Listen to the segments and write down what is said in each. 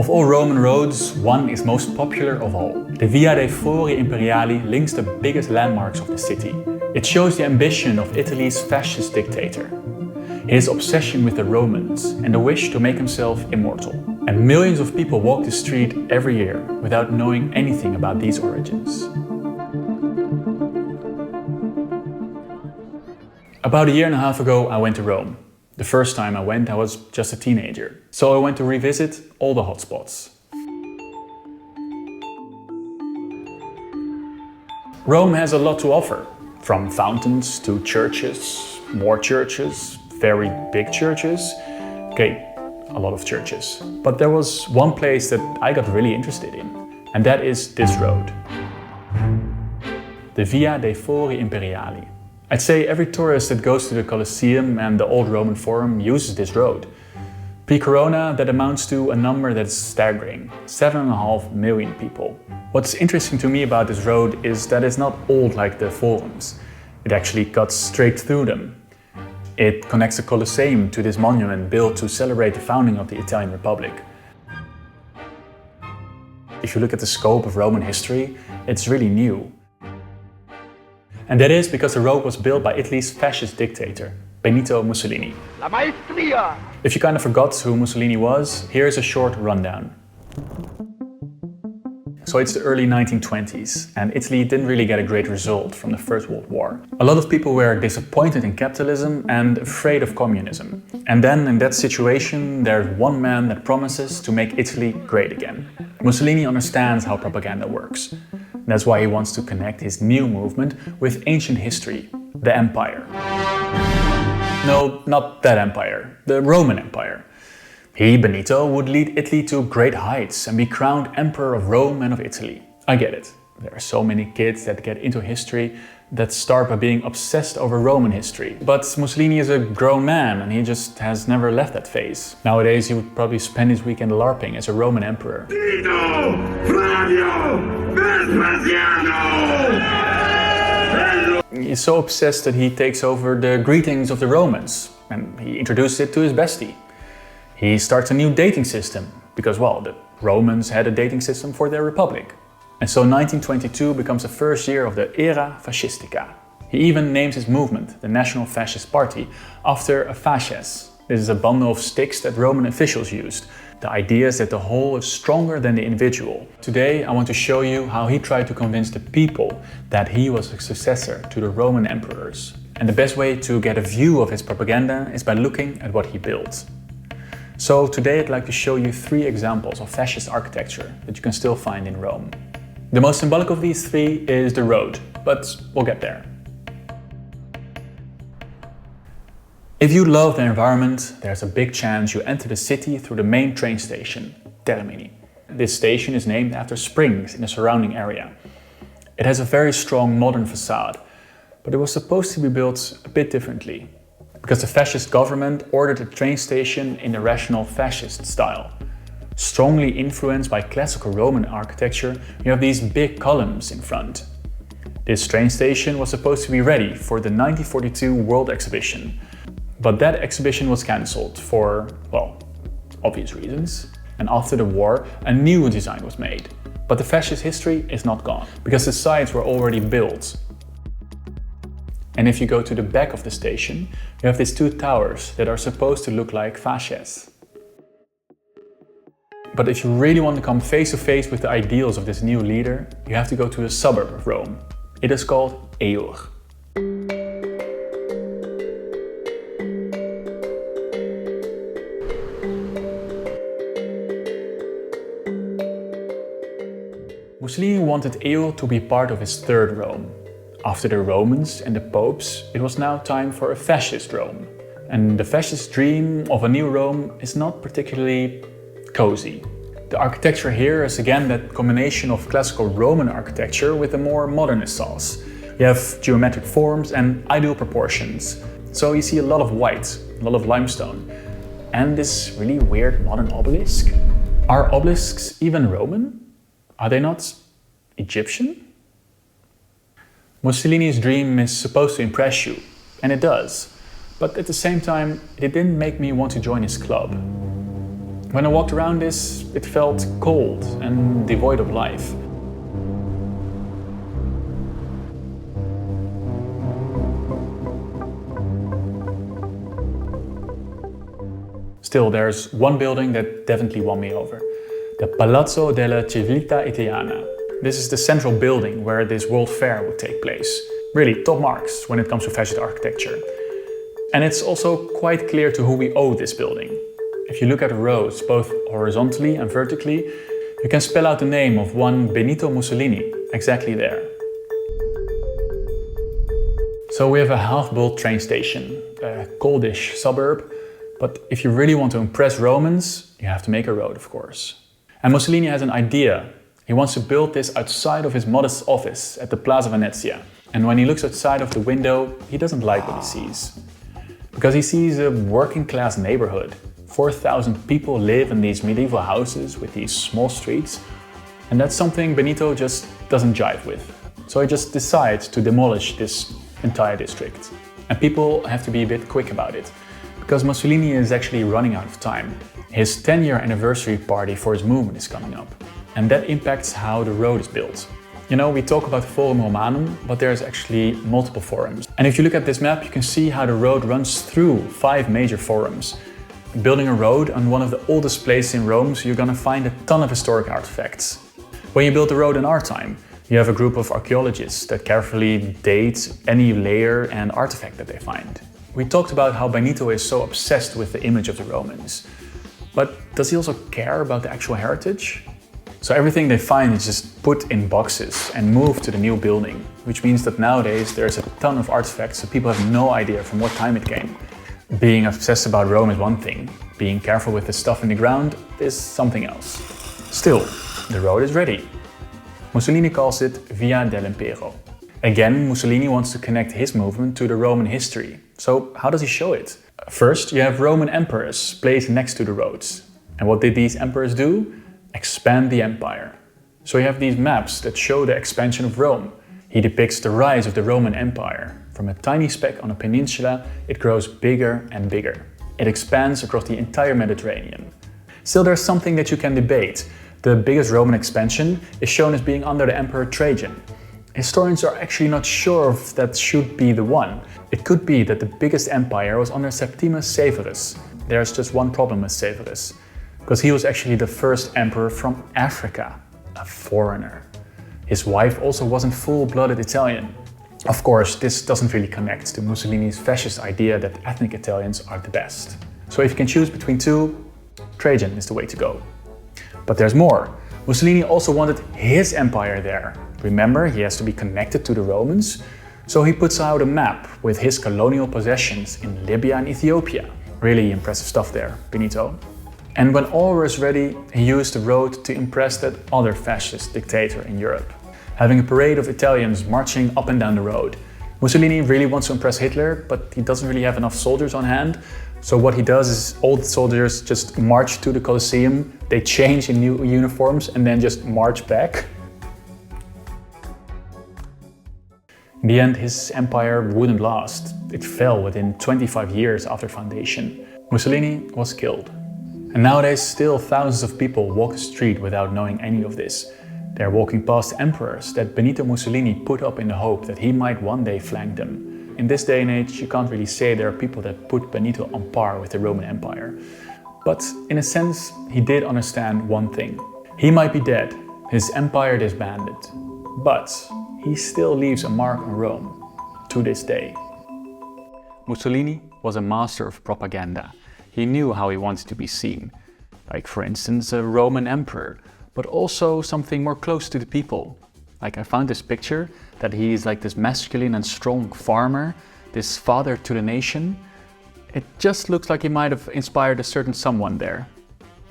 Of all Roman roads, one is most popular of all. The Via dei Fori Imperiali links the biggest landmarks of the city. It shows the ambition of Italy's fascist dictator, his obsession with the Romans and the wish to make himself immortal. And millions of people walk the street every year without knowing anything about these origins. About a year and a half ago, I went to Rome. The first time I went, I was just a teenager. So I went to revisit all the hotspots. Rome has a lot to offer, from fountains to churches, more churches, very big churches. Okay, a lot of churches. But there was one place that I got really interested in, and that is this road. The Via dei Fori Imperiali. I'd say every tourist that goes to the Colosseum and the old Roman Forum uses this road. Pre-corona, that amounts to a number that's staggering, 7.5 million people. What's interesting to me about this road is that it's not old like the forums. It actually cuts straight through them. It connects the Colosseum to this monument built to celebrate the founding of the Italian Republic. If you look at the scope of Roman history, it's really new. And that is because the road was built by Italy's fascist dictator, Benito Mussolini. La Maestria! If you kind of forgot who Mussolini was, here's a short rundown. So it's the early 1920s, and Italy didn't really get a great result from the First World War. A lot of people were disappointed in capitalism and afraid of communism. And then in that situation, there's one man that promises to make Italy great again. Mussolini understands how propaganda works. That's why he wants to connect his new movement with ancient history, the Empire. No, not that empire, the Roman Empire. He, Benito, would lead Italy to great heights and be crowned Emperor of Rome and of Italy. I get it. There are so many kids that get into history that start by being obsessed over Roman history. But Mussolini is a grown man and he just has never left that phase. Nowadays he would probably spend his weekend LARPing as a Roman emperor. Tito! Flavio! Vespasiano! He's so obsessed that he takes over the greetings of the Romans and he introduces it to his bestie. He starts a new dating system because, well, the Romans had a dating system for their republic. And so 1922 becomes the first year of the Era Fascistica. He even names his movement, the National Fascist Party, after a fasces. This is a bundle of sticks that Roman officials used. The idea is that the whole is stronger than the individual. Today I want to show you how he tried to convince the people that he was a successor to the Roman emperors. And the best way to get a view of his propaganda is by looking at what he built. So today I'd like to show you 3 examples of fascist architecture that you can still find in Rome. The most symbolic of these 3 is the road, but we'll get there. If you love the environment, there's a big chance you enter the city through the main train station, Termini. This station is named after springs in the surrounding area. It has a very strong modern facade, but it was supposed to be built a bit differently, because the fascist government ordered the train station in the rational fascist style. Strongly influenced by classical Roman architecture, you have these big columns in front. This train station was supposed to be ready for the 1942 World Exhibition, but that exhibition was cancelled for, well, obvious reasons. And after the war, a new design was made. But the fascist history is not gone, because the sites were already built. And if you go to the back of the station, you have these 2 towers that are supposed to look like fasces. But if you really want to come face to face with the ideals of this new leader, you have to go to a suburb of Rome. It is called Eur. Mussolini wanted Eur to be part of his third Rome. After the Romans and the popes, it was now time for a fascist Rome. And the fascist dream of a new Rome is not particularly cozy. The architecture here is again that combination of classical Roman architecture with a more modernist sauce. You have geometric forms and ideal proportions. So you see a lot of white, a lot of limestone. And this really weird modern obelisk. Are obelisks even Roman? Are they not Egyptian? Mussolini's dream is supposed to impress you, and it does. But at the same time, it didn't make me want to join his club. When I walked around this, it felt cold and devoid of life. Still, there's one building that definitely won me over. The Palazzo della Civiltà Italiana. This is the central building where this World Fair would take place. Really top marks when it comes to fascist architecture. And it's also quite clear to who we owe this building. If you look at the roads, both horizontally and vertically, you can spell out the name of one Benito Mussolini, exactly there. So we have a half-built train station, a coldish suburb, but if you really want to impress Romans, you have to make a road, of course. And Mussolini has an idea. He wants to build this outside of his modest office at the Plaza Venezia. And when he looks outside of the window, he doesn't like what he sees. Because he sees a working-class neighborhood. 4,000 people live in these medieval houses with these small streets. And that's something Benito just doesn't jive with. So he just decides to demolish this entire district. And people have to be a bit quick about it. Because Mussolini is actually running out of time. His 10-year anniversary party for his movement is coming up. And that impacts how the road is built. You know, we talk about Forum Romanum, but there's actually multiple forums. And if you look at this map, you can see how the road runs through 5 major forums. Building a road on one of the oldest places in Rome, so you're gonna find a ton of historic artifacts. When you build a road in our time, you have a group of archaeologists that carefully date any layer and artifact that they find. We talked about how Benito is so obsessed with the image of the Romans. But does he also care about the actual heritage? So everything they find is just put in boxes and moved to the new building, which means that nowadays there's a ton of artifacts so people have no idea from what time it came. Being obsessed about Rome is one thing, being careful with the stuff in the ground is something else. Still, the road is ready. Mussolini calls it Via dell'Impero. Again, Mussolini wants to connect his movement to the Roman history. So how does he show it? First, you have Roman emperors placed next to the roads. And what did these emperors do? Expand the empire. So you have these maps that show the expansion of Rome. He depicts the rise of the Roman Empire. From a tiny speck on a peninsula, it grows bigger and bigger. It expands across the entire Mediterranean. Still, there's something that you can debate. The biggest Roman expansion is shown as being under the Emperor Trajan. Historians are actually not sure if that should be the one. It could be that the biggest empire was under Septimus Severus. There's just one problem with Severus, because he was actually the first emperor from Africa, a foreigner. His wife also wasn't full-blooded Italian. Of course, this doesn't really connect to Mussolini's fascist idea that ethnic Italians are the best. So if you can choose between two, Trajan is the way to go. But there's more. Mussolini also wanted his empire there. Remember, he has to be connected to the Romans. So he puts out a map with his colonial possessions in Libya and Ethiopia. Really impressive stuff there, Benito. And when all was ready, he used the road to impress that other fascist dictator in Europe. Having a parade of Italians marching up and down the road. Mussolini really wants to impress Hitler, but he doesn't really have enough soldiers on hand. So what he does is all the soldiers just march to the Colosseum, they change in new uniforms and then just march back. In the end, his empire wouldn't last. It fell within 25 years after foundation. Mussolini was killed. And nowadays, still thousands of people walk the street without knowing any of this. They're walking past emperors that Benito Mussolini put up in the hope that he might one day flank them. In this day and age, you can't really say there are people that put Benito on par with the Roman Empire. But in a sense, he did understand one thing. He might be dead, his empire disbanded, but he still leaves a mark on Rome to this day. Mussolini was a master of propaganda. He knew how he wanted to be seen. Like, for instance, a Roman emperor, but also something more close to the people. Like, I found this picture that he's like this masculine and strong farmer, this father to the nation. It just looks like he might have inspired a certain someone there.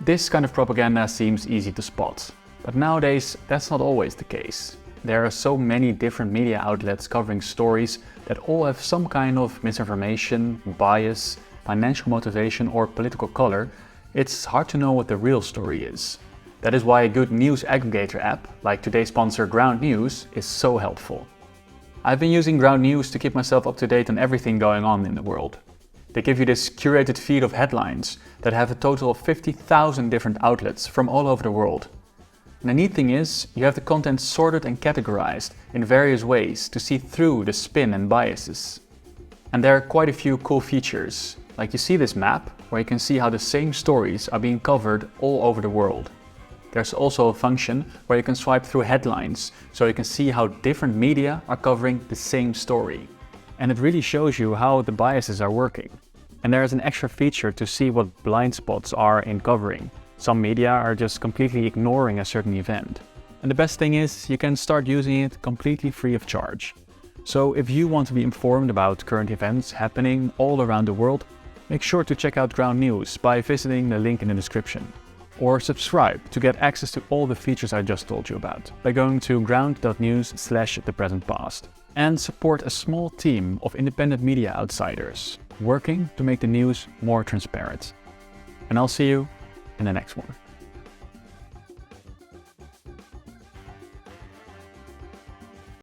This kind of propaganda seems easy to spot, but nowadays that's not always the case. There are so many different media outlets covering stories that all have some kind of misinformation, bias, financial motivation or political color. It's hard to know what the real story is. That is why a good news aggregator app, like today's sponsor Ground News, is so helpful. I've been using Ground News to keep myself up to date on everything going on in the world. They give you this curated feed of headlines that have a total of 50,000 different outlets from all over the world. And the neat thing is, you have the content sorted and categorized in various ways to see through the spin and biases. And there are quite a few cool features, like you see this map where you can see how the same stories are being covered all over the world. There's also a function where you can swipe through headlines, so you can see how different media are covering the same story. And it really shows you how the biases are working. And there is an extra feature to see what blind spots are in covering. Some media are just completely ignoring a certain event. And the best thing is, you can start using it completely free of charge. So if you want to be informed about current events happening all around the world, make sure to check out Ground News by visiting the link in the description. Or subscribe to get access to all the features I just told you about by going to ground.news/thepresentpast. And support a small team of independent media outsiders working to make the news more transparent. And I'll see you in the next one.